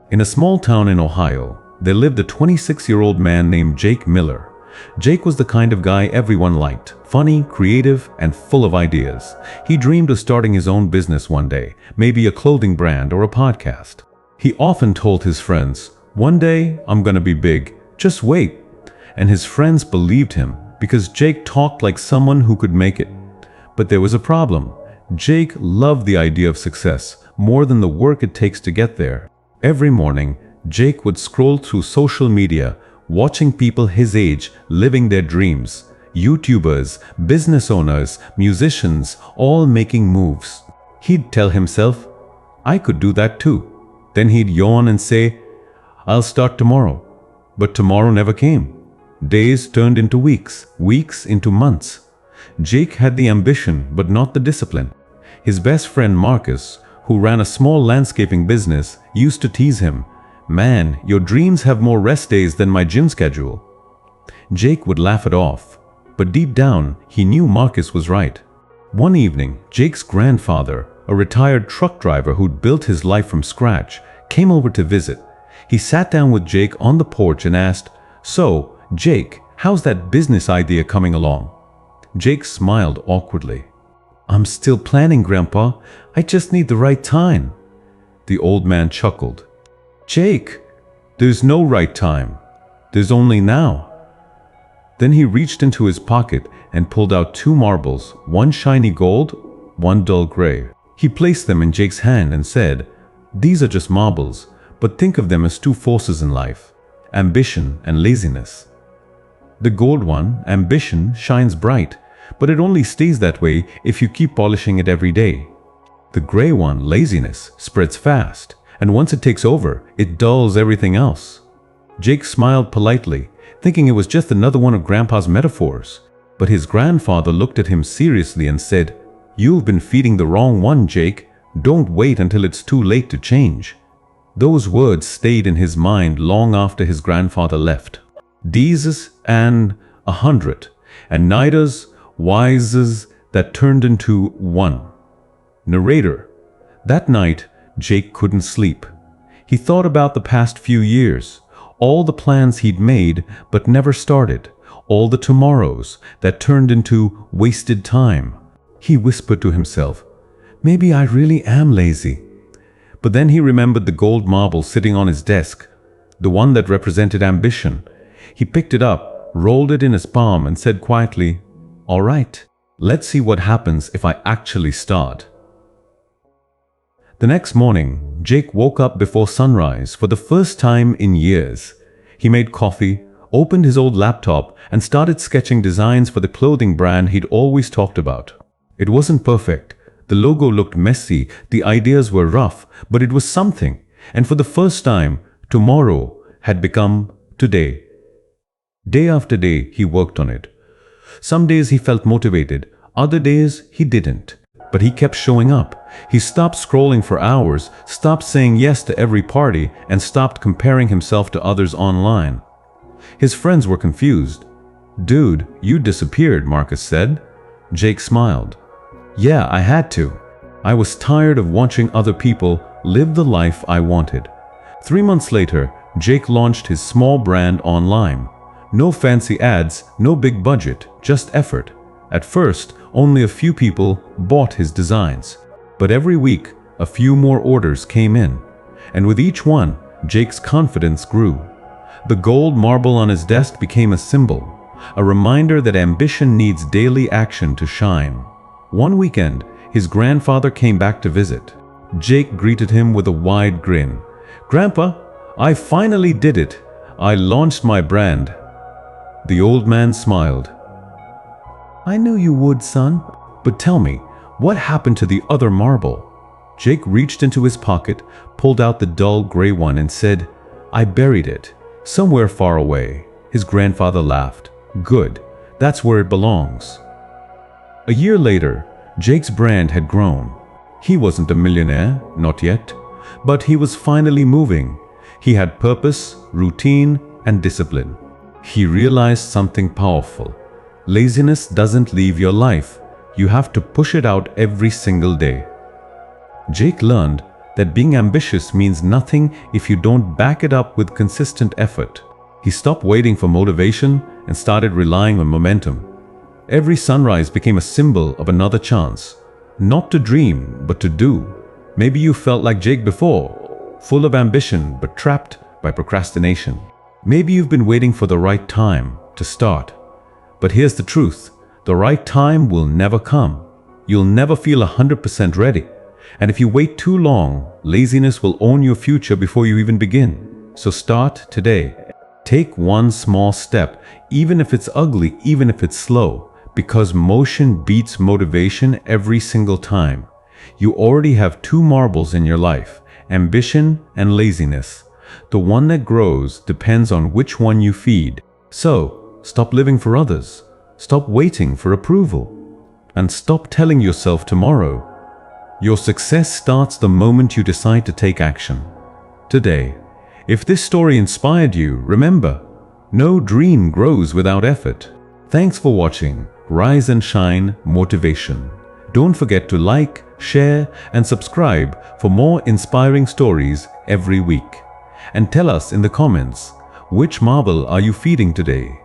In a small town in Ohio, there lived a 26-year-old man named Jake Miller. Jake was the kind of guy everyone liked, funny, creative, and full of ideas. He dreamed of starting his own business one day, maybe a clothing brand or a podcast. He often told his friends, "One day I'm gonna be big, just wait." And his friends believed him because Jake talked like someone who could make it. But there was a problem. Jake loved the idea of success more than the work it takes to get there. Every morning, Jake would scroll through social media, watching people his age living their dreams. YouTubers, business owners, musicians, all making moves. He'd tell himself, "I could do that too." Then he'd yawn and say, "I'll start tomorrow." But tomorrow never came. Days turned into weeks, weeks into months. Jake had the ambition, but not the discipline. His best friend Marcus, who ran a small landscaping business, used to tease him, "Man, your dreams have more rest days than my gym schedule." Jake would laugh it off, but deep down, he knew Marcus was right. One evening, Jake's grandfather, a retired truck driver who'd built his life from scratch, came over to visit. He sat down with Jake on the porch and asked, "So, Jake, how's that business idea coming along?" Jake smiled awkwardly. "I'm still planning, Grandpa. I just need the right time." The old man chuckled. "Jake, there's no right time. There's only now." Then he reached into his pocket and pulled out 2 marbles, one shiny gold, one dull gray. He placed them in Jake's hand and said, "These are just marbles, but think of them as 2 forces in life, ambition and laziness. The gold one, ambition, shines bright, but it only stays that way if you keep polishing it every day. The gray one, laziness, spreads fast, and once it takes over, it dulls everything else." Jake smiled politely, thinking it was just another one of Grandpa's metaphors. But his grandfather looked at him seriously and said, "You've been feeding the wrong one, Jake. Don't wait until it's too late to change." Those words stayed in his mind long after his grandfather left. Deezes and 100, and niders, wises that turned into one. Narrator. That night, Jake couldn't sleep. He thought about the past few years, all the plans he'd made but never started, all the tomorrows that turned into wasted time. He whispered to himself, "Maybe I really am lazy." But then he remembered the gold marble sitting on his desk, the one that represented ambition. He picked it up, rolled it in his palm and said quietly, "All right, let's see what happens if I actually start." The next morning, Jake woke up before sunrise for the first time in years. He made coffee, opened his old laptop, and started sketching designs for the clothing brand he'd always talked about. It wasn't perfect. The logo looked messy, the ideas were rough, but it was something. And for the first time, tomorrow had become today. Day after day, he worked on it. Some days he felt motivated, other days he didn't. But he kept showing up. He stopped scrolling for hours, stopped saying yes to every party, and stopped comparing himself to others online. His friends were confused. "Dude, you disappeared," Marcus said. Jake smiled. "Yeah, I had to. I was tired of watching other people live the life I wanted." 3 months later, Jake launched his small brand online. No fancy ads, no big budget, just effort. At first, only a few people bought his designs. But every week, a few more orders came in. And with each one, Jake's confidence grew. The gold marble on his desk became a symbol, a reminder that ambition needs daily action to shine. One weekend, his grandfather came back to visit. Jake greeted him with a wide grin. "Grandpa, I finally did it. I launched my brand." The old man smiled. "I knew you would, son. But tell me, what happened to the other marble?" Jake reached into his pocket, pulled out the dull gray one and said, "I buried it, somewhere far away." His grandfather laughed. "Good, that's where it belongs." A year later, Jake's brand had grown. He wasn't a millionaire, not yet, but he was finally moving. He had purpose, routine, and discipline. He realized something powerful. Laziness doesn't leave your life. You have to push it out every single day. Jake learned that being ambitious means nothing if you don't back it up with consistent effort. He stopped waiting for motivation and started relying on momentum. Every sunrise became a symbol of another chance, not to dream, but to do. Maybe you felt like Jake before, full of ambition but trapped by procrastination. Maybe you've been waiting for the right time to start. But here's the truth, the right time will never come. You'll never feel 100% ready. And if you wait too long, laziness will own your future before you even begin. So start today. Take one small step, even if it's ugly, even if it's slow, because motion beats motivation every single time. You already have two marbles in your life, ambition and laziness. The one that grows depends on which one you feed. So, stop living for others. Stop waiting for approval. And stop telling yourself tomorrow. Your success starts the moment you decide to take action. Today, if this story inspired you, remember, no dream grows without effort. Thanks for watching Rise and Shine Motivation. Don't forget to like, share, and subscribe for more inspiring stories every week. And tell us in the comments, which marble are you feeding today?